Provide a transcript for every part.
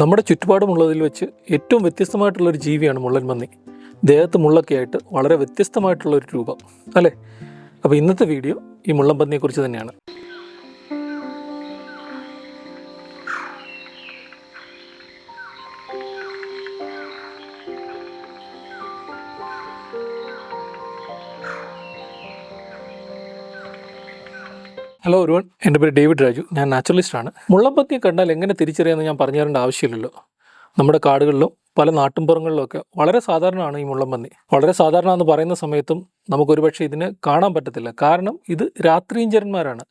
നമ്മുടെ ചുറ്റുപാടുമുള്ളതിൽ വെച്ച് ഏറ്റവും വ്യത്യസ്തമായിട്ടുള്ളൊരു ജീവിയാണ് മുള്ളൻ പന്നി. ദേഹത്ത് മുള്ളൊക്കെ ആയിട്ട് വളരെ വ്യത്യസ്തമായിട്ടുള്ളൊരു രൂപം അല്ലേ? അപ്പോൾ ഇന്നത്തെ വീഡിയോ ഈ മുള്ളൻ പന്നിയെക്കുറിച്ച് തന്നെയാണ്. ഹലോ ഒരുവൺ, എൻ്റെ പേര് ഡേവിഡ് രാജു. ഞാൻ നാച്ചുറലിസ്റ്റാണ്. മുള്ളൻപന്നിയെ കണ്ടാൽ എങ്ങനെ തിരിച്ചറിയാമെന്ന് ഞാൻ പറഞ്ഞു തരേണ്ട ആവശ്യമില്ലല്ലോ. നമ്മുടെ കാടുകളിലും പല നാട്ടിൻപുറങ്ങളിലുമൊക്കെ വളരെ സാധാരണമാണ് ഈ മുള്ളൻപന്നി. വളരെ സാധാരണ എന്ന് പറയുന്ന സമയത്തും നമുക്കൊരുപക്ഷെ ഇതിനെ കാണാൻ പറ്റത്തില്ല. കാരണം ഇത് രാത്രിഞ്ചരന്മാരാണ്.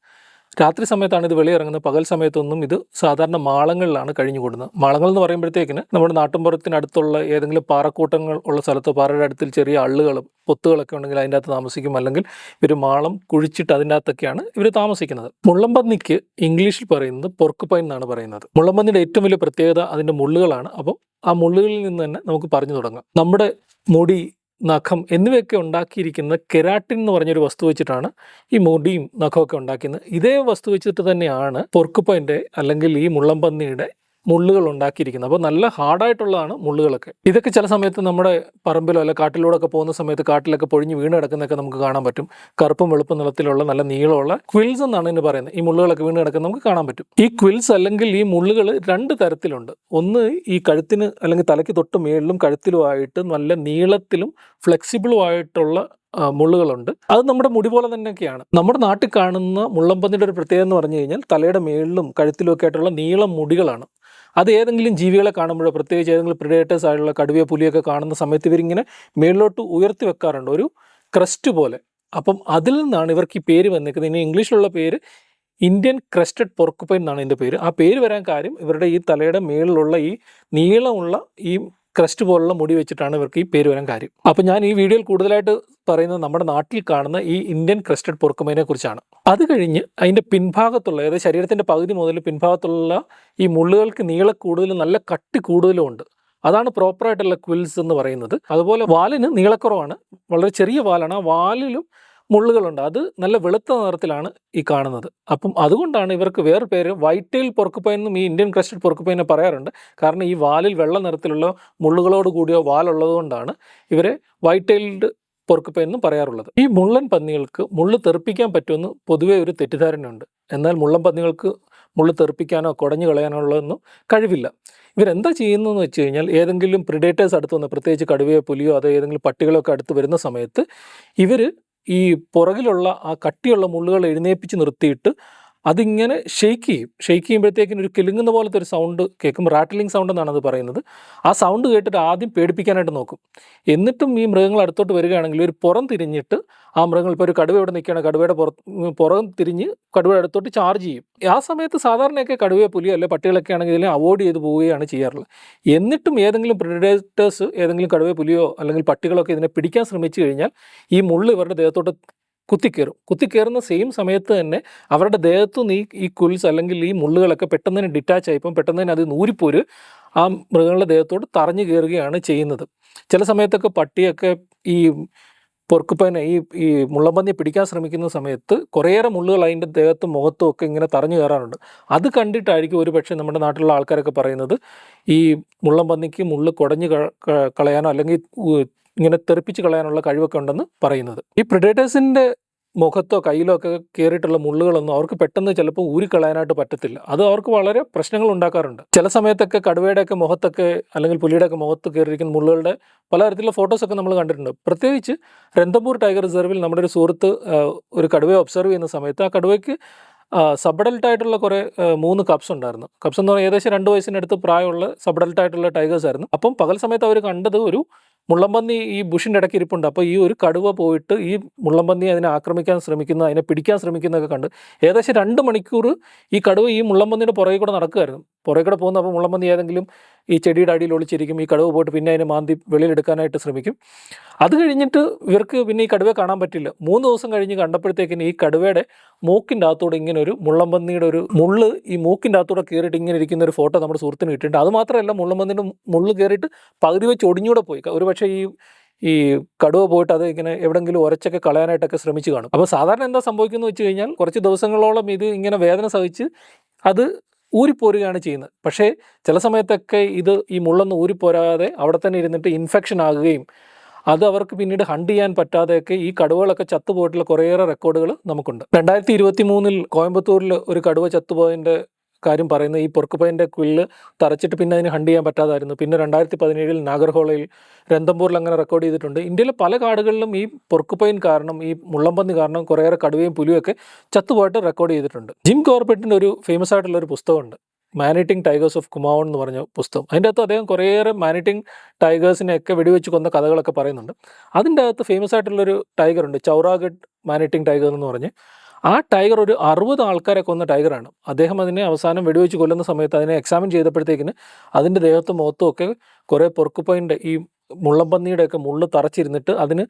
രാത്രി സമയത്താണ് ഇത് വെളിയിറങ്ങുന്നത്. പകൽ സമയത്തൊന്നും ഇത് സാധാരണ മാളങ്ങളിലാണ് കഴിഞ്ഞുകൂടുന്നത്. മാളങ്ങൾ എന്ന് പറയുമ്പോഴത്തേക്കിന് നമ്മുടെ നാട്ടിൻപുറത്തിനടുത്തുള്ള ഏതെങ്കിലും പാറക്കൂട്ടങ്ങൾ ഉള്ള സ്ഥലത്തോ പാറയുടെ അടുത്തിൽ ചെറിയ അള്ളുകളും പൊത്തുകളൊക്കെ ഉണ്ടെങ്കിൽ അതിൻ്റെ അകത്ത് താമസിക്കും. അല്ലെങ്കിൽ ഇവർ മാളം കുഴിച്ചിട്ട് അതിൻ്റെ അകത്തൊക്കെയാണ് ഇവർ താമസിക്കുന്നത്. മുള്ളൻപന്നിക്ക് ഇംഗ്ലീഷിൽ പറയുന്നത് പോർക്കുപൈൻ എന്നാണ് പറയുന്നത്. മുള്ളൻപന്നിയുടെ ഏറ്റവും വലിയ പ്രത്യേകത അതിൻ്റെ മുള്ളുകളാണ്. അപ്പം ആ മുള്ളുകളിൽ നിന്ന് തന്നെ നമുക്ക് പറഞ്ഞു തുടങ്ങാം. നമ്മുടെ മുടി, നഖം എന്നിവയൊക്കെ ഉണ്ടാക്കിയിരിക്കുന്ന കെരാട്ടിൻ എന്ന് പറഞ്ഞൊരു വസ്തു വെച്ചിട്ടാണ് ഈ മുടിയും നഖമൊക്കെ ഉണ്ടാക്കുന്നത്. ഇതേ വസ്തു വെച്ചിട്ട് തന്നെയാണ് പോർക്കുപൈൻ്റെ അല്ലെങ്കിൽ ഈ മുള്ളൻപന്നിയുടെ മുള്ളുകൾ ഉണ്ടാക്കിയിരിക്കുന്നത്. അപ്പോൾ നല്ല ഹാർഡായിട്ടുള്ളതാണ് മുള്ളുകളൊക്കെ. ഇതൊക്കെ ചില സമയത്ത് നമ്മുടെ പറമ്പിലോ അല്ല കാട്ടിലൂടെ ഒക്കെ പോകുന്ന സമയത്ത് കാട്ടിലൊക്കെ പൊഴിഞ്ഞ് വീണ് കിടക്കുന്നതൊക്കെ നമുക്ക് കാണാൻ പറ്റും. കറുപ്പും വെളുപ്പും നിറത്തിലുള്ള നല്ല നീളമുള്ള ക്വിൽസ് എന്നാണ് ഇതിന് പറയുന്നത്. ഈ മുള്ളുകളൊക്കെ വീണ് കിടക്കുന്നത് നമുക്ക് കാണാൻ പറ്റും. ഈ ക്വിൽസ് അല്ലെങ്കിൽ ഈ മുള്ളുകൾ രണ്ട് തരത്തിലുണ്ട്. ഒന്ന് ഈ കഴുത്തിന് അല്ലെങ്കിൽ തലയ്ക്ക് തൊട്ട് മേളിലും കഴുത്തിലുമായിട്ട് നല്ല നീളത്തിലും ഫ്ലെക്സിബിളും ആയിട്ടുള്ള മുള്ളുകളുണ്ട്. അത് നമ്മുടെ മുടി പോലെ തന്നെയൊക്കെയാണ്. നമ്മുടെ നാട്ടിൽ കാണുന്ന മുള്ളൻപന്നിയുടെ ഒരു പ്രത്യേകത എന്ന് പറഞ്ഞു കഴിഞ്ഞാൽ തലയുടെ മേളിലും കഴുത്തിലും ഒക്കെ ആയിട്ടുള്ള നീളം മുടികളാണ്. അത് ഏതെങ്കിലും ജീവികളെ കാണുമ്പോഴോ, പ്രത്യേകിച്ച് ഏതെങ്കിലും പ്രിഡേറ്റേഴ്സ് ആയിട്ടുള്ള കടുവയോ പുലിയൊക്കെ കാണുന്ന സമയത്ത് ഇവരിങ്ങനെ മേളിലോട്ട് ഉയർത്തി വെക്കാറുണ്ട്, ഒരു ക്രസ്റ്റ് പോലെ. അപ്പം അതിൽ നിന്നാണ് ഇവർക്ക് ഈ പേര് വന്നിരിക്കുന്നത്. ഇനി ഇംഗ്ലീഷിലുള്ള പേര് ഇന്ത്യൻ ക്രസ്റ്റഡ് പോർക്കുപൈൻ എന്നാണ് ഇതിൻ്റെ പേര്. ആ പേര് വരാൻ കാര്യം ഇവരുടെ ഈ തലയുടെ മേളിലുള്ള ഈ നീളമുള്ള ഈ ക്രസ്റ്റ് പോലുള്ള മുടി വെച്ചിട്ടാണ് ഇവർക്ക് ഈ പേര് വരാൻ കാര്യം. അപ്പോൾ ഞാൻ ഈ വീഡിയോയിൽ കൂടുതലായിട്ട് പറയുന്നത് നമ്മുടെ നാട്ടിൽ കാണുന്ന ഈ ഇന്ത്യൻ ക്രസ്റ്റഡ് പോർക്കുപൈനെ കുറിച്ചാണ്. അത് കഴിഞ്ഞ് അതിൻ്റെ പിൻഭാഗത്തുള്ള, അതായത് ശരീരത്തിൻ്റെ പകുതി മുതൽ പിൻഭാഗത്തുള്ള ഈ മുള്ളുകൾക്ക് നീള കൂടുതലും നല്ല കട്ടി കൂടുതലും ഉണ്ട്. അതാണ് പ്രോപ്പറായിട്ടുള്ള ക്വിൽസ് എന്ന് പറയുന്നത്. അതുപോലെ വാലിന് നീളക്കുറവാണ്, വളരെ ചെറിയ വാലാണ്. ആ വാലിലും മുള്ളുകളുണ്ട്. അത് നല്ല വെളുത്ത നിറത്തിലാണ് ഈ കാണുന്നത്. അപ്പം അതുകൊണ്ടാണ് ഇവർക്ക് വേറെ പേര് വൈറ്റ് ടെയിൽ പോർക്കുപൈൻ എന്നും ഈ ഇന്ത്യൻ ക്രസ്റ്റഡ് പോർക്കുപൈനെ പറയാറുണ്ട്. കാരണം ഈ വാലിൽ വെള്ള നിറത്തിലുള്ള മുള്ളുകളോട് കൂടിയ വാലുള്ളത് കൊണ്ടാണ് ഇവരെ വൈറ്റ് ടെയിൽഡ് പോർക്കുപൈൻ എന്നും പറയാറുള്ളത്. ഈ മുള്ളൻ പന്നികൾക്ക് മുള്ള് തെറിപ്പിക്കാൻ പറ്റുമെന്ന് പൊതുവേ ഒരു തെറ്റിദ്ധാരണയുണ്ട്. എന്നാൽ മുള്ളൻ പന്നികൾക്ക് മുള്ള് തെറിപ്പിക്കാനോ കുടഞ്ഞു കളയാനോ ഉള്ളതൊന്നും കഴിവില്ല. ഇവരെന്താ ചെയ്യുന്നതെന്ന് വെച്ച് കഴിഞ്ഞാൽ ഏതെങ്കിലും പ്രിഡേറ്റേഴ്സ് അടുത്ത് വന്ന്, പ്രത്യേകിച്ച് കടുവയോ പുലിയോ അതോ ഏതെങ്കിലും പട്ടികളോ ഒക്കെ അടുത്ത് വരുന്ന സമയത്ത് ഇവർ ഈ പുറകിലുള്ള ആ കട്ടിയുള്ള മുള്ളുകൾ എഴുന്നേൽപ്പിച്ച് നിർത്തിയിട്ട് അതിങ്ങനെ ഷെയ്ക്ക് ചെയ്യും. ഷെയ്ക്ക് ചെയ്യുമ്പോഴത്തേക്കിനും ഒരു കിലുങ്ങുന്ന പോലത്തെ ഒരു സൗണ്ട് കേൾക്കും. റാറ്റിലിംഗ് സൗണ്ട് എന്നാണ് അത് പറയുന്നത്. ആ സൗണ്ട് കേട്ടിട്ട് ആദ്യം പേടിപ്പിക്കാനായിട്ട് നോക്കും. എന്നിട്ടും ഈ മൃഗങ്ങൾ അടുത്തോട്ട് വരികയാണെങ്കിൽ ഒരു പുറം തിരിഞ്ഞിട്ട് ആ മൃഗങ്ങൾ, ഇപ്പോൾ ഒരു കടുവ ഇവിടെ നിൽക്കുകയാണ്, കടുവയുടെ പുറം തിരിഞ്ഞ് കടുവയുടെ അടുത്തോട്ട് ചാർജ് ചെയ്യും. ആ സമയത്ത് സാധാരണയൊക്കെ കടുവയോ പുലിയോ അല്ലെ പട്ടികളൊക്കെ ആണെങ്കിൽ ഇതിനെ അവോയ്ഡ് ചെയ്ത് പോവുകയാണ് ചെയ്യാറുള്ളത്. എന്നിട്ടും ഏതെങ്കിലും പ്രിഡേറ്റേഴ്സ്, ഏതെങ്കിലും കടുവയോ പുലിയോ അല്ലെങ്കിൽ പട്ടികളൊക്കെ ഇതിനെ പിടിക്കാൻ ശ്രമിച്ചു കഴിഞ്ഞാൽ ഈ മുള്ള് ഇവരുടെ ദേഹത്തോട്ട് കുത്തിക്കയറുന്ന സെയിം സമയത്ത് തന്നെ അവരുടെ ദേഹത്തുനിന്ന് ഈ കുൽസ് അല്ലെങ്കിൽ ഈ മുള്ളുകളൊക്കെ പെട്ടെന്ന് തന്നെ ഡിറ്റാച്ച് ആയിപ്പം പെട്ടെന്ന് തന്നെ അത് നൂരിപ്പോര് ആ മൃഗങ്ങളുടെ ദേഹത്തോട്ട് തറഞ്ഞു കയറുകയാണ് ചെയ്യുന്നത്. ചില സമയത്തൊക്കെ പട്ടിയൊക്കെ ഈ പോർക്കുപൈനെ ഈ മുള്ളൻപന്നിയെ പിടിക്കാൻ ശ്രമിക്കുന്ന സമയത്ത് കുറേയേറെ മുള്ളുകൾ അതിൻ്റെ ദേഹത്തും മുഖത്തും ഒക്കെ ഇങ്ങനെ തറഞ്ഞു കയറാറുണ്ട്. അത് കണ്ടിട്ടായിരിക്കും ഒരു പക്ഷേ നമ്മുടെ നാട്ടിലുള്ള ആൾക്കാരൊക്കെ പറയുന്നത് ഈ മുള്ളൻപന്നിക്ക് മുള്ള് കുടഞ്ഞു കളയാനോ അല്ലെങ്കിൽ ഇങ്ങനെ തെറിപ്പിച്ച് കളയാനുള്ള കഴിവൊക്കെ ഉണ്ടെന്ന് പറയുന്നത്. ഈ പ്രിഡേറ്റേഴ്സിൻ്റെ മുഖത്തോ കയ്യിലോ ഒക്കെ കയറിയിട്ടുള്ള മുള്ളുകളൊന്നും അവർക്ക് പെട്ടെന്ന് ചിലപ്പോൾ ഊരിക്കളയാനായിട്ട് പറ്റത്തില്ല. അത് അവർക്ക് വളരെ പ്രശ്നങ്ങൾ ഉണ്ടാക്കാറുണ്ട്. ചില സമയത്തൊക്കെ കടുവയുടെയൊക്കെ മുഖത്തൊക്കെ അല്ലെങ്കിൽ പുലിയുടെയൊക്കെ മുഖത്ത് കയറിയിരിക്കുന്ന മുള്ളുകളുടെ പലതരത്തിലുള്ള ഫോട്ടോസൊക്കെ നമ്മൾ കണ്ടിട്ടുണ്ട്. പ്രത്യേകിച്ച് രന്തമ്പൂർ ടൈഗർ റിസർവിൽ നമ്മുടെ ഒരു സുഹൃത്ത് ഒരു കടുവയെ ഒബ്സർവ് ചെയ്യുന്ന സമയത്ത് ആ കടുവയ്ക്ക് സബഡൽട്ടായിട്ടുള്ള കുറേ 3 കപ്സ് ഉണ്ടായിരുന്നു. കപ്സ് എന്ന് പറഞ്ഞാൽ ഏകദേശം 2 വയസ്സിനടുത്ത് പ്രായമുള്ള സബഡൽട്ടായിട്ടുള്ള ടൈഗേഴ്സ് ആയിരുന്നു. അപ്പം പകൽ സമയത്ത് അവർ കണ്ടത് ഒരു മുള്ളൻപന്നി ഈ ബുഷിൻ്റെ ഇടയ്ക്ക് ഇരിപ്പുണ്ട്. അപ്പോൾ ഈ ഒരു കടുവ പോയിട്ട് ഈ മുള്ളൻപന്നിയെ അതിനെ ആക്രമിക്കാൻ ശ്രമിക്കുന്ന, അതിനെ പിടിക്കാൻ ശ്രമിക്കുന്നതൊക്കെ കണ്ട് ഏകദേശം 2 മണിക്കൂർ ഈ കടുവ ഈ മുള്ളൻപന്നിയുടെ പുറകെ കൂടെ നടക്കുമായിരുന്നു. പുറകെ കൂടെ പോകുന്ന അപ്പോൾ മുള്ളൻപന്നി ഏതെങ്കിലും ഈ ചെടിയുടെ അടിയിൽ ഒളിച്ചിരിക്കും. ഈ കടുവ പോയിട്ട് പിന്നെ അതിനെ മാന്തി വെളിയിലെടുക്കാനായിട്ട് ശ്രമിക്കും. അത് കഴിഞ്ഞിട്ട് ഇവർക്ക് പിന്നെ ഈ കടുവയെ കാണാൻ പറ്റില്ല. 3 ദിവസം കഴിഞ്ഞ് കണ്ടപ്പോഴത്തേക്കിന് ഈ കടുവയുടെ മൂക്കിൻ്റെ അകത്തൂടെ ഇങ്ങനെ ഒരു മുള്ളൻപന്നിയുടെ ഒരു മുള്ള് ഈ മൂക്കിൻ്റെ അകത്തൂടെ കയറിയിട്ട് ഇങ്ങനെ ഇരിക്കുന്ന ഒരു ഫോട്ടോ നമ്മുടെ സുഹൃത്തിന് കിട്ടിയിട്ടുണ്ട്. അത് മാത്രമല്ല, മുള്ളൻപന്നിൻ്റെ മുള്ള് കയറിയിട്ട് പകുതി വെച്ച് ഒടിഞ്ഞൂടെ പോയി. ഒരു പക്ഷേ ഈ കടുവ പോയിട്ട് അത് ഇങ്ങനെ എവിടെയെങ്കിലും ഉരച്ചൊക്കെ കളയാനായിട്ടൊക്കെ ശ്രമിച്ചു കാണും. അപ്പോൾ സാധാരണ എന്താ സംഭവിക്കുന്നത് വെച്ച് കഴിഞ്ഞാൽ കുറച്ച് ദിവസങ്ങളോളം ഇത് ഇങ്ങനെ വേദന സഹിച്ച് അത് ഊരിപ്പോരുകയാണ് ചെയ്യുന്നത്. പക്ഷേ ചില സമയത്തൊക്കെ ഈ മുള്ളൊന്നും ഊരിപ്പോരാതെ അവിടെ തന്നെ ഇരുന്നിട്ട് ഇൻഫെക്ഷൻ ആകുകയും അത് അവർക്ക് പിന്നീട് ഹണ്ട് ചെയ്യാൻ പറ്റാതെയൊക്കെ ഈ കടുവകളൊക്കെ ചത്തുപോയിട്ടുള്ള കുറേയേറെ റെക്കോർഡുകൾ നമുക്കുണ്ട്. 2023 കോയമ്പത്തൂരിൽ ഒരു കടുവ ചത്തുപോയതിൻ്റെ കാര്യം പറയുന്നത് ഈ പൊർക്കുപൈൻ്റെ ക്വില്ല് തറച്ചിട്ട് പിന്നെ അതിന് ഹണ്ട് ചെയ്യാൻ പറ്റാതായിരുന്നു. പിന്നെ 2017 നാഗർഹോളയിൽ, രന്തംപൂരിൽ അങ്ങനെ റെക്കോർഡ് ചെയ്തിട്ടുണ്ട്. ഇന്ത്യയിലെ പല കാടുകളിലും ഈ പൊർക്കുപൈൻ കാരണം, ഈ മുള്ളംപന്നി കാരണം കുറേയേറെ കടുവയും പുലിയൊക്കെ ചത്തുപോയിട്ട് റെക്കോർഡ് ചെയ്തിട്ടുണ്ട്. ജിം കോർബറ്റിൻ്റെ ഒരു ഫേമസ് ആയിട്ടുള്ള ഒരു പുസ്തകമുണ്ട്, മാനിറ്റിംഗ് ടൈഗേഴ്സ് ഓഫ് കുമാവോൺ എന്ന് പറഞ്ഞ പുസ്തകം. അതിൻ്റെ അകത്ത് അദ്ദേഹം കുറേയേറെ മാനിറ്റിംഗ് ടൈഗേഴ്സിനെയൊക്കെ വെടിവെച്ച് കൊന്ന കഥകളൊക്കെ പറയുന്നുണ്ട്. അതിൻ്റെ അകത്ത് ഫേമസ് ആയിട്ടുള്ളൊരു ടൈഗറുണ്ട്, ചൗറാഗഡ് മാനിറ്റിംഗ് ടൈഗർ എന്ന് പറഞ്ഞ്. ആ ടൈഗർ ഒരു 60 ആൾക്കാരെ കൊന്ന ടൈഗറാണ്. അദ്ദേഹം അതിനെ അവസാനം വെടിവെച്ച് കൊല്ലുന്ന സമയത്ത് അതിനെ എക്സാമിൻ ചെയ്തപ്പോഴത്തേക്കിന് അതിൻ്റെ ദേഹത്തും മുഖത്തും ഒക്കെ കുറേ പൊർക്കുപൈൻ്റെ ഈ മുള്ളംപന്നിയുടെയൊക്കെ മുള്ള് തറച്ചിരുന്നിട്ട് അതിന്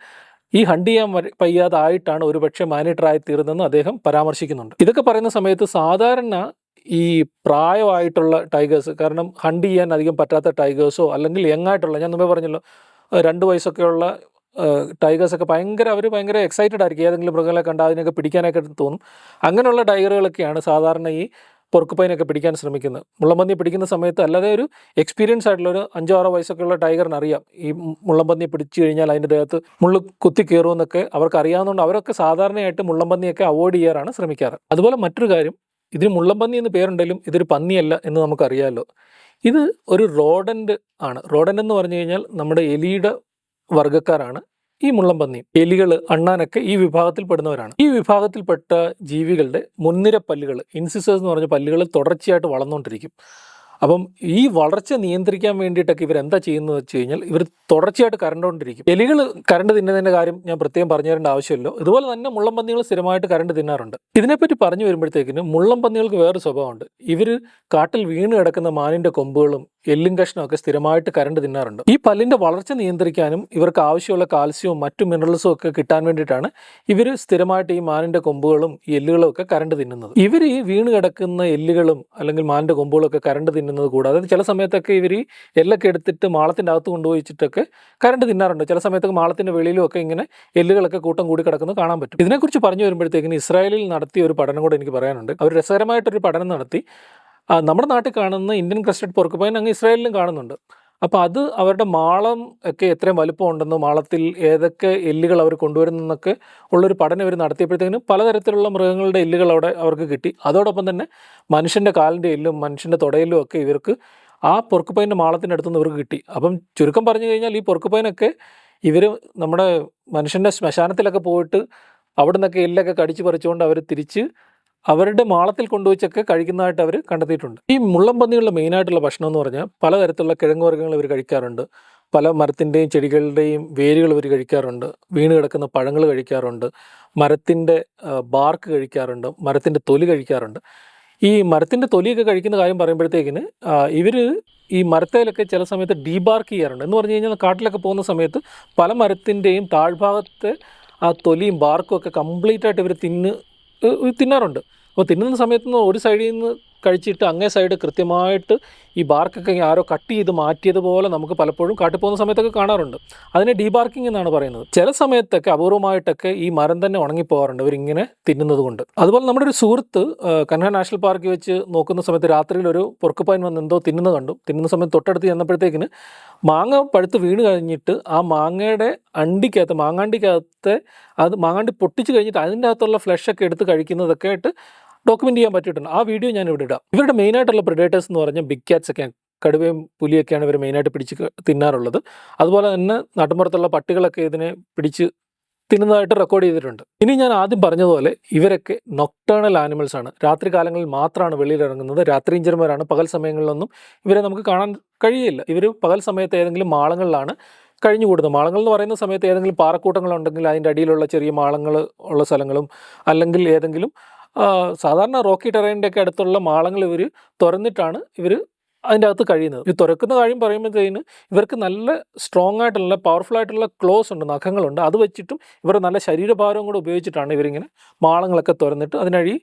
ഈ ഹണ്ട് ചെയ്യാൻ വയ്യാതായിട്ടാണ് ഒരുപക്ഷെ മാനിറ്ററായി തീർന്നതെന്ന് അദ്ദേഹം പരാമർശിക്കുന്നുണ്ട്. ഇതൊക്കെ പറയുന്ന സമയത്ത് സാധാരണ ഈ പ്രായമായിട്ടുള്ള ടൈഗേഴ്സ്, കാരണം ഹണ്ട് ചെയ്യാൻ അധികം പറ്റാത്ത ടൈഗേഴ്സോ അല്ലെങ്കിൽ യങ്ങായിട്ടുള്ള, ഞാൻ മുമ്പേ പറഞ്ഞല്ലോ 2 വയസ്സൊക്കെയുള്ള ടൈഗേഴ്സൊക്കെ അവർ ഭയങ്കര എക്സൈറ്റഡ് ആയിരിക്കും. ഏതെങ്കിലും മൃഗങ്ങളെ കണ്ടാൽ അതിനൊക്കെ പിടിക്കാനൊക്കെ തോന്നും. അങ്ങനെയുള്ള ടൈഗറുകളൊക്കെയാണ് സാധാരണ ഈ പൊർക്കുപൈനൊക്കെ പിടിക്കാൻ ശ്രമിക്കുന്നത്. മുള്ളംപന്നിയെ പിടിക്കുന്ന സമയത്ത് അല്ലാതെ ഒരു എക്സ്പീരിയൻസ് ആയിട്ടുള്ള ഒരു 5-6 വയസ്സൊക്കെയുള്ള ടൈഗറിന് അറിയാം ഈ മുള്ളംപന്നിയെ പിടിച്ചു കഴിഞ്ഞാൽ അതിൻ്റെ ദേഹത്ത് മുള്ള് കുത്തി കയറുമെന്നൊക്കെ അവർക്ക് അറിയാവുന്നതുകൊണ്ട് അവരൊക്കെ സാധാരണയായിട്ട് മുള്ളംപന്നിയൊക്കെ അവോയ്ഡ് ചെയ്യാറാണ് ശ്രമിക്കാറ്. അതുപോലെ മറ്റൊരു കാര്യം, ഇതിന് മുള്ളംപന്നി എന്ന് പേരുണ്ടെങ്കിലും ഇതൊരു പന്നിയല്ല എന്ന് നമുക്കറിയാമല്ലോ. ഇത് ഒരു റോഡൻ്റ് ആണ്. റോഡൻ്റ് എന്ന് പറഞ്ഞു കഴിഞ്ഞാൽ നമ്മുടെ എലിയുടെ വർഗ്ഗക്കാരാണ് ഈ മുള്ളംപന്നി. എലികൾ, അണ്ണാനൊക്കെ ഈ വിഭാഗത്തിൽ പെടുന്നവരാണ്. ഈ വിഭാഗത്തിൽപ്പെട്ട ജീവികളുടെ മുൻനിര പല്ലുകൾ, ഇൻസിസേഴ്സ് എന്ന് പറഞ്ഞ പല്ലുകൾ തുടർച്ചയായിട്ട് വളർന്നുകൊണ്ടിരിക്കും. അപ്പം ഈ വളർച്ച നിയന്ത്രിക്കാൻ വേണ്ടിയിട്ടൊക്കെ ഇവരെന്താ ചെയ്യുന്നത് വെച്ച് കഴിഞ്ഞാൽ ഇവർ തുടർച്ചയായിട്ട് കരണ്ടുകൊണ്ടിരിക്കും. എലികൾ കരണ്ട് തിന്നുന്നതിൻ്റെ കാര്യം ഞാൻ പ്രത്യേകം പറഞ്ഞു തരേണ്ട ആവശ്യമില്ല. ഇതുപോലെ തന്നെ മുള്ളംപന്നികൾ സ്ഥിരമായിട്ട് കരണ്ട് തിന്നാറുണ്ട്. ഇതിനെപ്പറ്റി പറഞ്ഞു വരുമ്പോഴത്തേക്കിന് മുള്ളംപന്നികൾക്ക് വേറൊരു സ്വഭാവമുണ്ട്. ഇവർ കാട്ടിൽ വീണ് കിടക്കുന്ന മാനിൻ്റെ കൊമ്പുകളും എല്ലും കഷ്ണമൊക്കെ സ്ഥിരമായിട്ട് കരണ്ട് തിന്നാറുണ്ട്. ഈ പല്ലിൻ്റെ വളർച്ച നിയന്ത്രിക്കാനും ഇവർക്ക് ആവശ്യമുള്ള കാൽസ്യവും മറ്റു മിനറൽസും ഒക്കെ കിട്ടാൻ വേണ്ടിയിട്ടാണ് ഇവർ സ്ഥിരമായിട്ട് ഈ മാനിൻ്റെ കൊമ്പുകളും ഈ എല്ലുകളും ഒക്കെ കരണ്ട് തിന്നുന്നത്. ഇവർ ഈ വീണ് കിടക്കുന്ന എല്ലുകളും അല്ലെങ്കിൽ മാനിൻ്റെ കൊമ്പുകളും ഒക്കെ കരണ്ട് തിന്നുന്നത് കൂടാതെ ചില സമയത്തൊക്കെ ഇവർ ഈ എല്ലൊക്കെ എടുത്തിട്ട് മാളത്തിൻ്റെ അകത്ത് കൊണ്ടുപോയിച്ചിട്ടൊക്കെ കരണ്ട് തിന്നാറുണ്ട്. ചില സമയത്തൊക്കെ മാളത്തിൻ്റെ വെളിയിലും ഒക്കെ ഇങ്ങനെ എല്ലുകളൊക്കെ കൂട്ടം കൂടി കിടക്കുന്നത് കാണാൻ പറ്റും. ഇതിനെക്കുറിച്ച് പറഞ്ഞു വരുമ്പോഴത്തേക്കിന് ഇസ്രായേലിൽ നടത്തിയ ഒരു പഠനം കൂടെ എനിക്ക് പറയാനുണ്ട്. അവർ രസകരമായിട്ടൊരു പഠനം നടത്തി. നമ്മുടെ നാട്ടിൽ കാണുന്ന ഇന്ത്യൻ ക്രസ്റ്റഡ് പോർക്കുപൈൻ അങ്ങ് ഇസ്രായേലിലും കാണുന്നുണ്ട്. അപ്പോൾ അത് അവരുടെ മാളം ഒക്കെ എത്രയും വലുപ്പം ഉണ്ടെന്നോ മാളത്തിൽ ഏതൊക്കെ എല്ലുകൾ അവർ കൊണ്ടുവരുന്നതെന്നൊക്കെ ഉള്ളൊരു പഠനം ഇവർ നടത്തിയപ്പോഴത്തേക്കിനും പലതരത്തിലുള്ള മൃഗങ്ങളുടെ എല്ലുകൾ അവിടെ അവർക്ക് കിട്ടി. അതോടൊപ്പം തന്നെ മനുഷ്യൻ്റെ കാലിൻ്റെ എല്ലും മനുഷ്യൻ്റെ തുടയെല്ലും ഒക്കെ ഇവർക്ക് ആ പൊർക്കുപൈൻ്റെ മാളത്തിൻ്റെ അടുത്തുനിന്ന് ഇവർക്ക് കിട്ടി. അപ്പം ചുരുക്കം പറഞ്ഞു കഴിഞ്ഞാൽ ഈ പൊർക്കുപൈനൊക്കെ ഇവർ നമ്മുടെ മനുഷ്യൻ്റെ ശ്മശാനത്തിലൊക്കെ പോയിട്ട് അവിടെ നിന്നൊക്കെ എല്ലൊക്കെ കടിച്ചു പറിച്ചുകൊണ്ട് അവർ തിരിച്ച് അവരുടെ മാളത്തിൽ കൊണ്ടുവച്ചൊക്കെ കഴിക്കുന്നതായിട്ട് അവർ കണ്ടെത്തിയിട്ടുണ്ട്. ഈ മുള്ളംപന്നികളുടെ മെയിനായിട്ടുള്ള ഭക്ഷണം എന്ന് പറഞ്ഞാൽ പലതരത്തിലുള്ള കിഴങ്ങ് വർഗ്ഗങ്ങൾ ഇവർ കഴിക്കാറുണ്ട്. പല മരത്തിൻ്റെയും ചെടികളുടെയും വേരുകൾ ഇവർ കഴിക്കാറുണ്ട്. വീണ് കിടക്കുന്ന പഴങ്ങൾ കഴിക്കാറുണ്ട്. മരത്തിൻ്റെ ബാർക്ക് കഴിക്കാറുണ്ട്. മരത്തിൻ്റെ തൊലി കഴിക്കാറുണ്ട്. ഈ മരത്തിൻ്റെ തൊലിയൊക്കെ കഴിക്കുന്ന കാര്യം പറയുമ്പോഴത്തേക്കിന് ഇവർ ഈ മരത്തേലൊക്കെ ചില സമയത്ത് ഡീബാർക്ക് ചെയ്യാറുണ്ട്. എന്ന് പറഞ്ഞു കഴിഞ്ഞാൽ കാട്ടിലൊക്കെ പോകുന്ന സമയത്ത് പല മരത്തിൻ്റെയും താഴ്ഭാഗത്തെ ആ തൊലിയും ബാർക്കും ഒക്കെ കംപ്ലീറ്റ് ആയിട്ട് ഇവർ തിന്നാറുണ്ട്. അപ്പോൾ തിന്നുന്ന സമയത്ത് ഒരു സൈഡിൽ നിന്ന് കഴിച്ചിട്ട് അങ്ങേ സൈഡ് കൃത്യമായിട്ട് ഈ ബാർക്കൊക്കെ ആരോ കട്ട് ചെയ്ത് മാറ്റിയതുപോലെ നമുക്ക് പലപ്പോഴും കാട്ടിൽ പോകുന്ന സമയത്തൊക്കെ കാണാറുണ്ട്. അതിനെ ഡീബാർക്കിംഗ് എന്നാണ് പറയുന്നത്. ചില സമയത്തൊക്കെ അപൂർവമായിട്ടൊക്കെ ഈ മരം തന്നെ ഉണങ്ങിപ്പോകാറുണ്ട് ഇവരിങ്ങനെ തിന്നുന്നത് കൊണ്ട്. അതുപോലെ നമ്മുടെ ഒരു സുഹൃത്ത് കൻഹ നാഷണൽ പാർക്കിൽ വെച്ച് നോക്കുന്ന സമയത്ത് രാത്രിയിൽ ഒരു പൊർക്കുപൈൻ വന്ന് എന്തോ തിന്നുന്നത് കണ്ടു. തിന്നുന്ന സമയത്ത് തൊട്ടടുത്ത് ചെന്നപ്പോഴത്തേക്കിന് മാങ്ങ പഴുത്ത് വീണ് കഴിഞ്ഞിട്ട് ആ മാങ്ങയുടെ മാങ്ങാണ്ടിക്കകത്ത് അത് മാങ്ങാണ്ടി പൊട്ടിച്ച് കഴിഞ്ഞിട്ട് അതിൻ്റെ അകത്തുള്ള ഫ്ലഷൊക്കെ എടുത്ത് കഴിക്കുന്നതൊക്കെ ആയിട്ട് ഡോക്യുമെൻ്റ് ചെയ്യാൻ പറ്റിയിട്ടുണ്ട്. ആ വീഡിയോ ഞാൻ ഇവിടെ ഇടാം. ഇവരുടെ മെയിനായിട്ടുള്ള പ്രെഡേറ്റേഴ്സ് എന്ന് പറഞ്ഞാൽ ബിഗ് ക്യാറ്റ്സ് ഒക്കെയാണ്. കടുവയും പുലിയൊക്കെയാണ് ഇവർ മെയിനായിട്ട് പിടിച്ച് തിന്നാറുള്ളത്. അതുപോലെ തന്നെ നാട്ടുമ്പുറത്തുള്ള പട്ടികളൊക്കെ ഇതിനെ പിടിച്ച് തിന്നുന്നതായിട്ട് റെക്കോർഡ് ചെയ്തിട്ടുണ്ട്. ഇനി ഞാൻ ആദ്യം പറഞ്ഞതുപോലെ ഇവരൊക്കെ നൊക്ടേണൽ ആനിമൽസ് ആണ്. രാത്രി കാലങ്ങളിൽ മാത്രമാണ് വെളിയിലിറങ്ങുന്നത്. രാത്രിഞ്ചരന്മാരാണ്. പകൽ സമയങ്ങളിലൊന്നും ഇവരെ നമുക്ക് കാണാൻ കഴിയില്ല. ഇവർ പകൽ സമയത്ത് ഏതെങ്കിലും മാളങ്ങളിലാണ് കഴിഞ്ഞുകൂടുന്നത്. മാളങ്ങൾ എന്ന് പറയുന്ന സമയത്ത് ഏതെങ്കിലും പാറക്കൂട്ടങ്ങളുണ്ടെങ്കിൽ അതിൻ്റെ അടിയിലുള്ള ചെറിയ മാളങ്ങൾ ഉള്ള സ്ഥലങ്ങളും അല്ലെങ്കിൽ ഏതെങ്കിലും സാധാരണ റോക്കി ടെറൈൻ്റെ ഒക്കെ അടുത്തുള്ള മാളങ്ങൾ ഇവർ തുറന്നിട്ടാണ് ഇവർ അതിൻ്റെ അകത്ത് കഴിയുന്നത്. ഈ തുറക്കുന്ന കാര്യം പറയുമ്പോഴത്തേന് ഇവർക്ക് നല്ല സ്ട്രോങ് ആയിട്ടുള്ള പവർഫുൾ ആയിട്ടുള്ള ക്ലോസ് ഉണ്ട്, നഖങ്ങളുണ്ട്. അത് വെച്ചിട്ടും ഇവർ നല്ല ശരീരഭാരവും കൂടെ ഉപയോഗിച്ചിട്ടാണ് ഇവരിങ്ങനെ മാളങ്ങളൊക്കെ തുറന്നിട്ട് അതിനഴി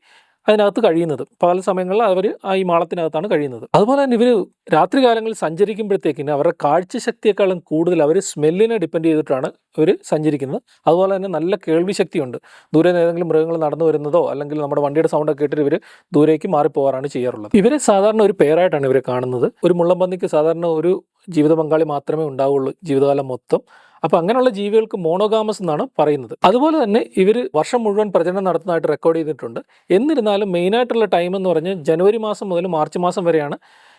അതിനകത്ത് കഴിയുന്നത്. പകൽ സമയങ്ങളിൽ അവർ ഈ മാളത്തിനകത്താണ് കഴിയുന്നത്. അതുപോലെ തന്നെ ഇവർ രാത്രികാലങ്ങളിൽ സഞ്ചരിക്കുമ്പോഴത്തേക്കിന് അവരുടെ കാഴ്ചശക്തിയേക്കാളും കൂടുതൽ അവർ സ്മെല്ലിനെ ഡിപ്പെൻഡ് ചെയ്തിട്ടാണ് ഇവർ സഞ്ചരിക്കുന്നത്. അതുപോലെ തന്നെ നല്ല കേൾവി ശക്തിയുണ്ട്. ദൂരെ നിന്ന് ഏതെങ്കിലും മൃഗങ്ങൾ നടന്നു വരുന്നതോ അല്ലെങ്കിൽ നമ്മുടെ വണ്ടിയുടെ സൗണ്ടൊക്കെ കേട്ടിട്ട് ഇവർ ദൂരേക്ക് മാറിപ്പോകാറാണ് ചെയ്യാറുള്ളത്. ഇവരെ സാധാരണ ഒരു പെയറായിട്ടാണ് ഇവരെ കാണുന്നത്. ഒരു മുള്ളൻപന്നിക്ക് സാധാരണ ഒരു ജീവിത പങ്കാളി മാത്രമേ ഉണ്ടാവുള്ളൂ ജീവിതകാലം മൊത്തം. അപ്പോൾ അങ്ങനെയുള്ള ജീവികൾക്ക് മോണോഗാമസ് എന്നാണ് പറയുന്നത്. അതുപോലെ തന്നെ ഇവർ വർഷം മുഴുവൻ പ്രജനനം നടത്തുന്നതായിട്ട് റെക്കോർഡ് ചെയ്തിട്ടുണ്ട്. എന്നിരുന്നാലും മെയിനായിട്ടുള്ള ടൈം എന്ന് പറഞ്ഞാൽ ജനുവരി മാസം മുതൽ മാർച്ച് മാസം വരെയാണ്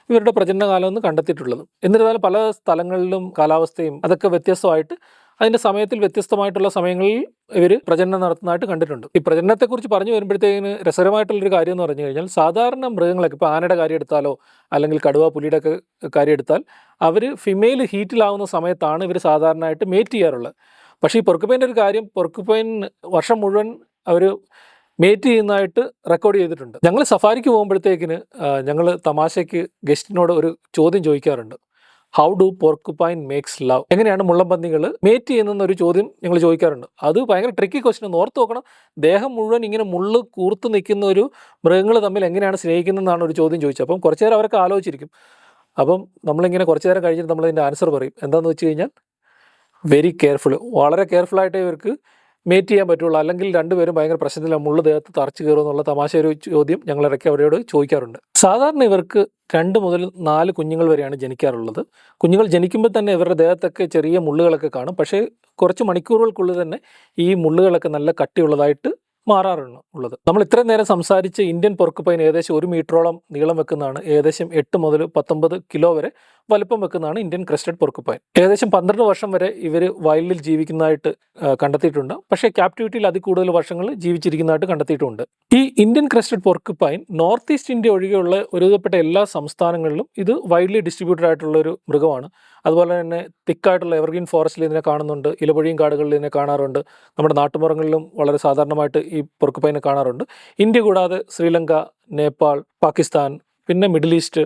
ഇവരുടെ പ്രജനനകാലം എന്ന് കണ്ടെത്തിയിട്ടുള്ളത്. എന്നിരുന്നാലും പല സ്ഥലങ്ങളിലും കാലാവസ്ഥയും അതൊക്കെ വ്യത്യസ്തമായിട്ട് അതിൻ്റെ സമയത്തിൽ വ്യത്യസ്തമായിട്ടുള്ള സമയങ്ങളിൽ ഇവർ പ്രജനനം നടത്തുന്നതായിട്ട് കണ്ടിട്ടുണ്ട്. ഈ പ്രജനനത്തെക്കുറിച്ച് പറഞ്ഞു വരുമ്പോഴത്തേക്കിന് രസകരമായിട്ടുള്ളൊരു കാര്യം എന്ന് പറഞ്ഞു കഴിഞ്ഞാൽ സാധാരണ മൃഗങ്ങളൊക്കെ ഇപ്പോൾ ആനയുടെ കാര്യം എടുത്താലോ അല്ലെങ്കിൽ കടുവ പുലിയുടെ ഒക്കെ കാര്യം എടുത്താൽ അവർ ഫിമെയിൽ ഹീറ്റിലാവുന്ന സമയത്താണ് ഇവർ സാധാരണയായിട്ട് മേറ്റ് ചെയ്യാറുള്ളത്. പക്ഷേ ഈ പൊർക്കുപൈൻ്റെ ഒരു കാര്യം, പൊർക്കുപൈൻ വർഷം മുഴുവൻ അവർ മേറ്റ് ചെയ്യുന്നതായിട്ട് റെക്കോർഡ് ചെയ്തിട്ടുണ്ട്. ഞങ്ങൾ സഫാരിക്ക് പോകുമ്പോഴത്തേക്കിന് ഞങ്ങൾ തമാശയ്ക്ക് ഗസ്റ്റിനോട് ഒരു ചോദ്യം ചോദിക്കാറുണ്ട്. How do porcupine makes love? എങ്ങനെയാണ് മുള്ളൻപന്നികൾ മേറ്റ് ചെയ്യുന്നൊരു ചോദ്യം ഞങ്ങൾ ചോദിക്കാറുണ്ട്. അത് ഭയങ്കര ട്രിക്കി ക്വസ്റ്റ്യൻ. ഒന്ന് ഓർത്ത് നോക്കണം, ദേഹം മുഴുവൻ ഇങ്ങനെ മുള്ള് കൂർത്ത് നിൽക്കുന്ന ഒരു മൃഗങ്ങൾ തമ്മിൽ എങ്ങനെയാണ് സ്നേഹിക്കുന്നതെന്നാണ് ഒരു ചോദ്യം ചോദിച്ചത്. അപ്പം കുറച്ച് നേരം അവരൊക്കെ ആലോചിച്ചിരിക്കും. അപ്പം നമ്മളിങ്ങനെ കുറച്ച് നേരം കഴിഞ്ഞിട്ട് നമ്മളതിൻ്റെ ആൻസർ പറയും. എന്താണെന്ന് വെച്ച് കഴിഞ്ഞാൽ വെരി കെയർഫുൾ, വളരെ കെയർഫുള്ളായിട്ട് ഇവർക്ക് മേറ്റ് ചെയ്യാൻ പറ്റുള്ളൂ. അല്ലെങ്കിൽ രണ്ടുപേരും ഭയങ്കര പ്രശ്നത്തിലാണ്, മുള്ളു ദേഹത്ത് തറച്ച് കയറും എന്നുള്ള തമാശ ഒരു ചോദ്യം ഞങ്ങൾ ഇടയ്ക്ക് അവരോട് ചോദിക്കാറുണ്ട്. സാധാരണ ഇവർക്ക് 2 മുതൽ 4 കുഞ്ഞുങ്ങൾ വരെയാണ് ജനിക്കാറുള്ളത്. കുഞ്ഞുങ്ങൾ ജനിക്കുമ്പോൾ തന്നെ ഇവരുടെ ദേഹത്തൊക്കെ ചെറിയ മുള്ളുകളൊക്കെ കാണും. പക്ഷേ കുറച്ച് മണിക്കൂറുകൾക്കുള്ളിൽ തന്നെ ഈ മുള്ളുകളൊക്കെ നല്ല കട്ടിയുള്ളതായിട്ട് മാറാറാണ് ഉള്ളത്. നമ്മൾ ഇത്രയും നേരം സംസാരിച്ച് ഇന്ത്യൻ പൊർക്കുപൈൻ ഏകദേശം 1 മീറ്ററോളം നീളം വെക്കുന്നതാണ്. ഏകദേശം 8 മുതൽ 19 കിലോ വരെ വലുപ്പം വെക്കുന്നതാണ് ഇന്ത്യൻ ക്രസ്റ്റഡ് പൊർക്കുപൈൻ. ഏകദേശം 12 വർഷം വരെ ഇവർ വൈൽഡിൽ ജീവിക്കുന്നതായിട്ട് കണ്ടെത്തിയിട്ടുണ്ട്. പക്ഷേ ക്യാപ്റ്റിവിറ്റിയിൽ അതിൽ കൂടുതൽ വർഷങ്ങൾ ജീവിച്ചിരിക്കുന്നതായിട്ട് കണ്ടെത്തിയിട്ടുണ്ട്. ഈ Indian crested porcupine north east India ഒഴികെയുള്ള ഒരുവിധപ്പെട്ട എല്ലാ സംസ്ഥാനങ്ങളിലും ഇത് വൈഡ്ലി ഡിസ്ട്രിബ്യൂട്ടഡ് ആയിട്ടുള്ള ഒരു മൃഗമാണ്. അതുപോലെ തന്നെ തിക്കായിട്ടുള്ള എവർഗ്രീൻ ഫോറസ്റ്റിൽ ഇതിനെ കാണുന്നുണ്ട്. ഇലപൊഴിയും കാടുകളിൽ ഇതിനെ കാണാറുണ്ട്. നമ്മുടെ നാട്ടുമ്പുറങ്ങളിലും വളരെ സാധാരണമായിട്ട് ഈ പൊർക്കുപൈനെ കാണാറുണ്ട്. ഇന്ത്യ കൂടാതെ ശ്രീലങ്ക, നേപ്പാൾ, പാകിസ്ഥാൻ, പിന്നെ middle east,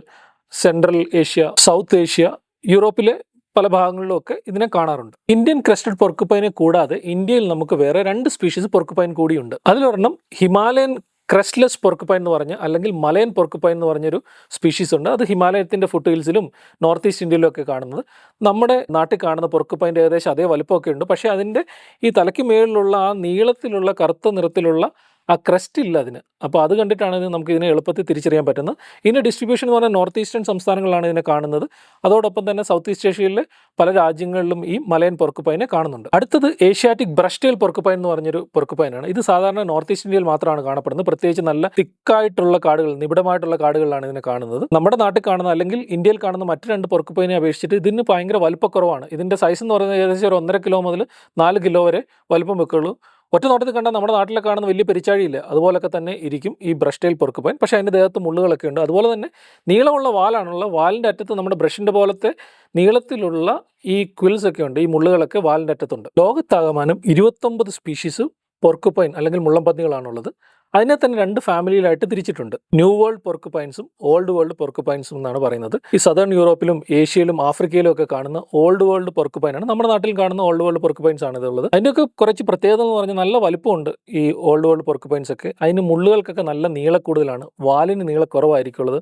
central Asia, south Asia, യൂറോപ്പിലെ പല ഭാഗങ്ങളിലും ഒക്കെ ഇതിനെ കാണാറുണ്ട്. ഇന്ത്യൻ ക്രസ്റ്റഡ് പൊർക്കുപൈനെ കൂടാതെ ഇന്ത്യയിൽ നമുക്ക് വേറെ 2 സ്പീഷീസ് പൊർക്കുപൈൻ കൂടിയുണ്ട്. അതിലൊരെണ്ണം ഹിമാലയൻ ക്രസ്റ്റ്ലെസ് പൊർക്കുപൈൻ എന്ന് പറഞ്ഞ അല്ലെങ്കിൽ മലയൻ പൊർക്കുപൈൻ എന്ന് പറഞ്ഞൊരു സ്പീഷീസ് ഉണ്ട്. അത് ഹിമാലയത്തിൻ്റെ ഫുട് ഹിൽസിലും നോർത്ത് ഈസ്റ്റ് ഇന്ത്യയിലും ഒക്കെ കാണുന്നത്. നമ്മുടെ നാട്ടിൽ കാണുന്ന പൊർക്കുപൈൻ്റെ ഏകദേശം അതേ വലുപ്പമൊക്കെ ഉണ്ട്. പക്ഷേ അതിൻ്റെ ഈ തലയ്ക്ക് മേളിലുള്ള ആ നീളത്തിലുള്ള കറുത്ത നിറത്തിലുള്ള ആ ക്രസ്റ്റ് ഇല്ല അതിന്. അപ്പോൾ അത് കണ്ടിട്ടാണ് നമുക്ക് ഇതിനെ എളുപ്പത്തിൽ തിരിച്ചറിയാൻ പറ്റുന്നത്. ഇതിൻ്റെ ഡിസ്ട്രിബ്യൂഷൻ എന്ന് പറഞ്ഞാൽ നോർത്ത് ഈസ്റ്റേൺ സംസ്ഥാനങ്ങളിലാണ് ഇതിനെ കാണുന്നത്. അതോടൊപ്പം തന്നെ സൗത്ത് ഈസ്റ്റ് ഏഷ്യയിലെ പല രാജ്യങ്ങളിലും ഈ മലയൻ പൊർക്കുപൈനെ കാണുന്നുണ്ട്. അടുത്തത് ഏഷ്യാറ്റിക് ബ്രഷ്ടെയിൽ പൊർക്കുപൈൻ എന്ന് പറഞ്ഞൊരു പൊർക്കുപൈനാണ്. ഇത് സാധാരണ നോർത്ത് ഈസ്റ്റ് ഇന്ത്യയിൽ മാത്രമാണ് കാണപ്പെടുന്നത്. പ്രത്യേകിച്ച് നല്ല തിക്കായിട്ടുള്ള കാടുകൾ, നിബിഡമായിട്ടുള്ള കാടുകളിലാണ് ഇതിനെ കാണുന്നത്. നമ്മുടെ നാട്ടിൽ കാണുന്ന അല്ലെങ്കിൽ ഇന്ത്യയിൽ കാണുന്ന മറ്റ് 2 പൊർക്കുപൈനെ അപേക്ഷിച്ചിട്ട് ഇതിന് ഭയങ്കര വലുപ്പക്കുറവാണ്. ഇതിൻ്റെ സൈസ് എന്ന് പറയുന്നത് ഏകദേശം ഒരു 1.5 കിലോ മുതൽ 4 കിലോ വരെ വലുപ്പം വെക്കുള്ളൂ. ഒറ്റ നോട്ടത്തിൽ കണ്ടാൽ നമ്മുടെ നാട്ടിലെ കാണുന്ന വലിയ പെരിച്ചാഴിയില്ല, അതുപോലൊക്കെ തന്നെ ഇരിക്കും ഈ ബ്രഷ്ടെയിൽ പൊർക്കുപൈൻ. പക്ഷേ അതിൻ്റെ ദേഹത്ത് മുള്ളുകളൊക്കെ ഉണ്ട്. അതുപോലെ തന്നെ നീളമുള്ള വാലാണുള്ള. വാലിൻ്റെ അറ്റത്ത് നമ്മുടെ ബ്രഷിൻ്റെ പോലത്തെ നീളത്തിലുള്ള ഈ ക്വിൽസ് ഒക്കെ ഉണ്ട്. ഈ മുള്ളുകളൊക്കെ വാലിൻ്റെ അറ്റത്തുണ്ട്. ലോകത്താകമാനം 29 സ്പീഷീസ് പൊർക്കുപൈൻ അല്ലെങ്കിൽ മുള്ളൻപന്നികളാണുള്ളത്. അതിനെ തന്നെ 2 ഫാമിലിയിലായിട്ട് തിരിച്ചിട്ടുണ്ട്. ന്യൂ വേൾഡ് പൊർക്കുപൈൻസും ഓൾഡ് വേൾഡ് പൊർക്കുപൈൻസും എന്നാണ് പറയുന്നത്. ഈ സദേൺ യൂറോപ്പിലും ഏഷ്യയിലും ആഫ്രിക്കയിലും ഒക്കെ കാണുന്ന ഓൾഡ് വേൾഡ് പൊർക്കുപൈനാണ്. നമ്മുടെ നാട്ടിൽ കാണുന്ന ഓൾഡ് വേൾഡ് പൊർക്കുപൈൻസ് ആണ് ഇതുള്ളത്. അതിൻ്റെയൊക്കെ കുറച്ച് പ്രത്യേകത എന്ന് പറഞ്ഞാൽ നല്ല വലുപ്പമുണ്ട് ഈ ഓൾഡ് വേൾഡ് പൊർക്കുപൈൻസ് ഒക്കെ. അതിന് മുള്ളുകൾക്കൊക്കെ നല്ല നീളക്കൂടുതലാണ്, വാലിന് നീളക്കുറവായിരിക്കുള്ളത്.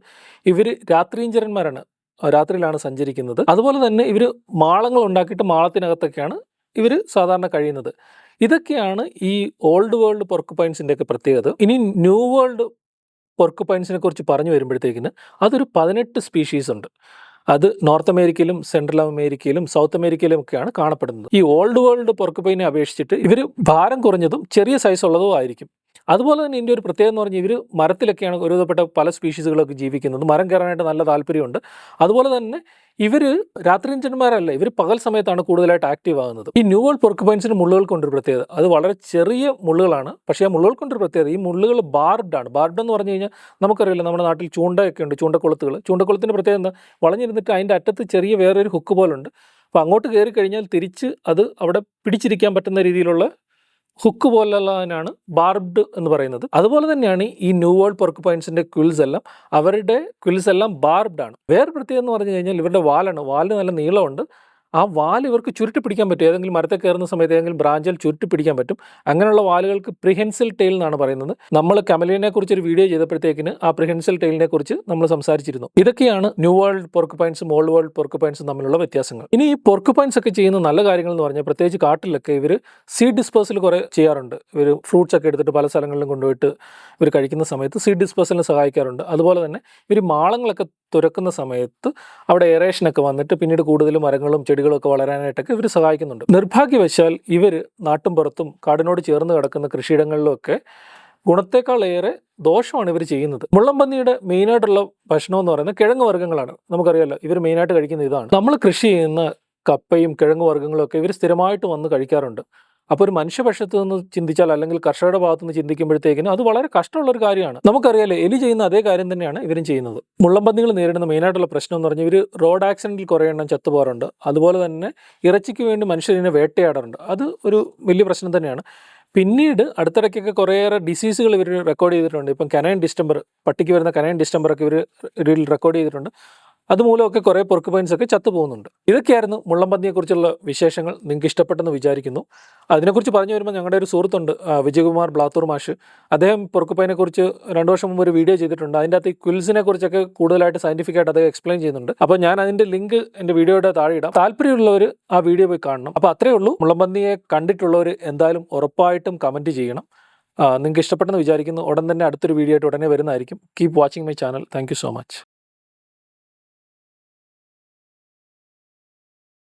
ഇവർ രാത്രിഞ്ചരന്മാരാണ്, രാത്രിയിലാണ് സഞ്ചരിക്കുന്നത്. അതുപോലെ തന്നെ ഇവർ മാളങ്ങൾ ഉണ്ടാക്കിയിട്ട് മാളത്തിനകത്തൊക്കെയാണ് ഇവർ സാധാരണ കഴിയുന്നത്. ഇതൊക്കെയാണ് ഈ ഓൾഡ് വേൾഡ് പൊർക്കുപൈൻസിൻ്റെ ഒക്കെ പ്രത്യേകത. ഇനി ന്യൂ വേൾഡ് പൊർക്കുപൈൻസിനെ കുറിച്ച് പറഞ്ഞു വരുമ്പോഴത്തേക്കിന് അതൊരു 18 സ്പീഷീസ് ഉണ്ട്. അത് നോർത്ത് അമേരിക്കയിലും സെൻട്രൽ അമേരിക്കയിലും സൗത്ത് അമേരിക്കയിലും ഒക്കെയാണ് കാണപ്പെടുന്നത്. ഈ ഓൾഡ് വേൾഡ് പൊർക്കുപൈനെ അപേക്ഷിച്ചിട്ട് ഇവർ ഭാരം കുറഞ്ഞതും ചെറിയ സൈസ് ഉള്ളതും ആയിരിക്കും. അതുപോലെ തന്നെ ഇതിൻ്റെ ഒരു പ്രത്യേകത എന്ന് പറഞ്ഞാൽ ഇവർ മരത്തിലൊക്കെയാണ് ഒരുവിധപ്പെട്ട പല സ്പീഷീസുകളൊക്കെ ജീവിക്കുന്നത്. മരം കയറാനായിട്ട് നല്ല താല്പര്യമുണ്ട്. അതുപോലെ തന്നെ ഇവർ രാത്രിഞ്ചന്മാരല്ല, ഇവർ പകൽ സമയത്താണ് കൂടുതലായിട്ട് ആക്റ്റീവ് ആകുന്നത്. ഈ ന്യൂ വേൾഡ് പൊർക്കുപൈൻസിന് മുള്ളുകൾ കൊണ്ടൊരു പ്രത്യേകത, അത് വളരെ ചെറിയ മുള്ളുകളാണ്. പക്ഷേ ആ മുള്ളുകൾ കൊണ്ടൊരു പ്രത്യേകത, ഈ മുള്ളുകൾ ബാർഡാണ്. ബാർഡ് എന്ന് പറഞ്ഞു കഴിഞ്ഞാൽ നമുക്കറിയില്ല, നമ്മുടെ നാട്ടിൽ ചൂണ്ടയൊക്കെ ഉണ്ട്, ചൂണ്ടക്കൊളുത്തുകൾ. ചൂണ്ടക്കൊളുത്തിൻ്റെ പ്രത്യേകത എന്താ, വളഞ്ഞിരുന്നിട്ട് അതിൻ്റെ അറ്റത്ത് ചെറിയ വേറൊരു ഹുക്ക് പോലുണ്ട്. അപ്പോൾ അങ്ങോട്ട് കയറി കഴിഞ്ഞാൽ തിരിച്ച് അത് അവിടെ പിടിച്ചിരിക്കാൻ പറ്റുന്ന രീതിയിലുള്ള ഹുക്ക് പോലുള്ളതിനാണ് ബാർബ്ഡ് എന്ന് പറയുന്നത്. അതുപോലെ തന്നെയാണ് ഈ ന്യൂ വേൾഡ് പൊർക്കുപൈൻസിൻ്റെ ക്വിൽസ് എല്ലാം, അവരുടെ ക്വിൽസ് എല്ലാം ബാർബ്ഡ് ആണ്. വേറെ പ്രത്യേകം എന്ന് പറഞ്ഞു കഴിഞ്ഞാൽ ഇവരുടെ വാലാണ്. വാലിന് നല്ല നീളമുണ്ട്. ആ വാൽ ഇവർക്ക് ചുരുട്ടി പിടിക്കാൻ പറ്റും. ഏതെങ്കിലും മരത്തിൽ കയറുന്ന സമയത്ത് ഏതെങ്കിലും ബ്രാഞ്ചിൽ ചുരുട്ടി പിടിക്കാൻ പറ്റും. അങ്ങനെയുള്ള വാലുകൾക്ക് പ്രിഹെൻസിൽ ടെയിൽ എന്നാണ് പറയുന്നത്. നമ്മൾ കമലിനെ കുറിച്ച് ഒരു വീഡിയോ ചെയ്തപ്പോഴത്തേക്കിന് ആ പ്രിഹെൻസിൽ ടെയിലിനെ കുറിച്ച് നമ്മൾ സംസാരിച്ചിരുന്നു. ഇതൊക്കെയാണ് ന്യൂ വേൾഡ് പോർക്കുപൈൻസും ഓൾഡ് വേൾഡ് പോർക്കുപൈൻസും തമ്മിലുള്ള വ്യത്യാസങ്ങൾ. ഇനി ഈ പോർക്കുപൈൻസ് ഒക്കെ ചെയ്യുന്ന നല്ല കാര്യങ്ങൾ എന്ന് പറഞ്ഞാൽ, പ്രത്യേകിച്ച് കാട്ടിലൊക്കെ ഇവർ സീഡ് ഡിസ്പേഴ്സൽ കുറേ ചെയ്യാറുണ്ട്. ഇവർ ഫ്രൂട്ട്സ് ഒക്കെ എടുത്തിട്ട് പല സ്ഥലങ്ങളിലും കൊണ്ടുപോയിട്ട് ഇവർ കഴിക്കുന്ന സമയത്ത് സീഡ് ഡിസ്പേഴ്സലിന് സഹായിക്കാറുണ്ട്. അതുപോലെ തന്നെ ഇവർ മാളങ്ങളൊക്കെ തുരക്കുന്ന സമയത്ത് അവിടെ എയറേഷനൊക്കെ വന്നിട്ട് പിന്നീട് കൂടുതൽ മരങ്ങളും ചെടികളും ഒക്കെ വളരാനായിട്ടൊക്കെ ഇവർ സഹായിക്കുന്നുണ്ട്. നിർഭാഗ്യവശാൽ ഇവർ നാട്ടും പുറത്തും കാടിനോട് ചേർന്ന് കിടക്കുന്ന കൃഷിയിടങ്ങളിലൊക്കെ ഗുണത്തേക്കാളേറെ ദോഷമാണ് ഇവർ ചെയ്യുന്നത്. മുള്ളംപന്നിയുടെ മെയിനായിട്ടുള്ള ഭക്ഷണം എന്ന് പറയുന്നത് കിഴങ്ങ് വർഗ്ഗങ്ങളാണ്. നമുക്കറിയാമല്ലോ, ഇവർ മെയിനായിട്ട് കഴിക്കുന്ന ഇതാണ്. നമ്മൾ കൃഷി ചെയ്യുന്ന കപ്പയും കിഴങ്ങ് വർഗ്ഗങ്ങളും ഒക്കെ ഇവർ സ്ഥിരമായിട്ട് വന്ന് കഴിക്കാറുണ്ട്. അപ്പോൾ ഒരു മനുഷ്യപക്ഷത്ത് നിന്ന് ചിന്തിച്ചാൽ, അല്ലെങ്കിൽ കർഷകരുടെ ഭാഗത്ത് നിന്ന് ചിന്തിക്കുമ്പോഴത്തേക്കിനും അത് വളരെ കഷ്ടമുള്ളൊരു കാര്യമാണ്. നമുക്കറിയാലോ, എലി ചെയ്യുന്ന അതേ കാര്യം തന്നെയാണ് ഇവരും ചെയ്യുന്നത്. മുള്ളംപന്നികൾ നേരിടുന്ന മെയിനായിട്ടുള്ള പ്രശ്നം എന്ന് പറഞ്ഞാൽ, ഇവർ റോഡ് ആക്സിഡൻറ്റിൽ കുറേ എണ്ണം ചത്തുപോകാറുണ്ട്. അതുപോലെ തന്നെ ഇറച്ചിക്ക് വേണ്ടി മനുഷ്യരിനെ വേട്ടയാടാറുണ്ട്. അത് ഒരു വലിയ പ്രശ്നം തന്നെയാണ്. പിന്നീട് അടുത്തിടയ്ക്കൊക്കെ കുറേയേറെ ഡിസീസുകൾ ഇവർ റെക്കോർഡ് ചെയ്തിട്ടുണ്ട്. ഇപ്പം കനൈൻ ഡിസ്റ്റംബർ, പട്ടിക്ക് വരുന്ന കനൈൻ ഡിസ്റ്റംബറൊക്കെ ഇവർ റെക്കോർഡ് ചെയ്തിട്ടുണ്ട്. അതുമൂലമൊക്കെ കുറേ പോർക്കുപൈൻസ് ഒക്കെ ചത്തുപോകുന്നുണ്ട്. ഇതൊക്കെയായിരുന്നു മുള്ളംപന്നിയെക്കുറിച്ചുള്ള വിശേഷങ്ങൾ. നിങ്ങൾക്ക് ഇഷ്ടപ്പെട്ടെന്ന് വിചാരിക്കുന്നു. അതിനെക്കുറിച്ച് പറഞ്ഞു വരുമ്പോൾ ഞങ്ങളുടെ ഒരു സുഹൃത്തുണ്ട്, വിജയകുമാർ ബ്ലാത്തൂർ മാഷ്. അദ്ദേഹം പോർക്കുപൈനെക്കുറിച്ച് 2 വർഷം മുമ്പ് ഒരു വീഡിയോ ചെയ്തിട്ടുണ്ട്. അതിൻ്റെ അകത്ത് ഈ ക്വിൽസിനെ കുറിച്ചൊക്കെ കൂടുതലായിട്ട് സയൻറ്റിഫിക്കായിട്ട് അദ്ദേഹം എക്സ്പ്ലെയിൻ ചെയ്യുന്നുണ്ട്. അപ്പോൾ ഞാൻ അതിൻ്റെ ലിങ്ക് എൻ്റെ വീഡിയോയുടെ താഴെ ഇടാം. താല്പര്യമുള്ളവർ ആ വീഡിയോ പോയി കാണണം. അപ്പോൾ അത്രയേ ഉള്ളൂ. മുള്ളംപന്നിയെ കണ്ടിട്ടുള്ളവർ എന്തായാലും ഉറപ്പായിട്ടും കമൻറ്റ് ചെയ്യണം. നിങ്ങൾക്ക് ഇഷ്ടപ്പെട്ടെന്ന് വിചാരിക്കുന്നു. ഉടൻ തന്നെ അടുത്തൊരു വീഡിയോ ആയിട്ട് ഉടനെ വരുന്നതായിരിക്കും. Keep watching my channel. Thank you so much.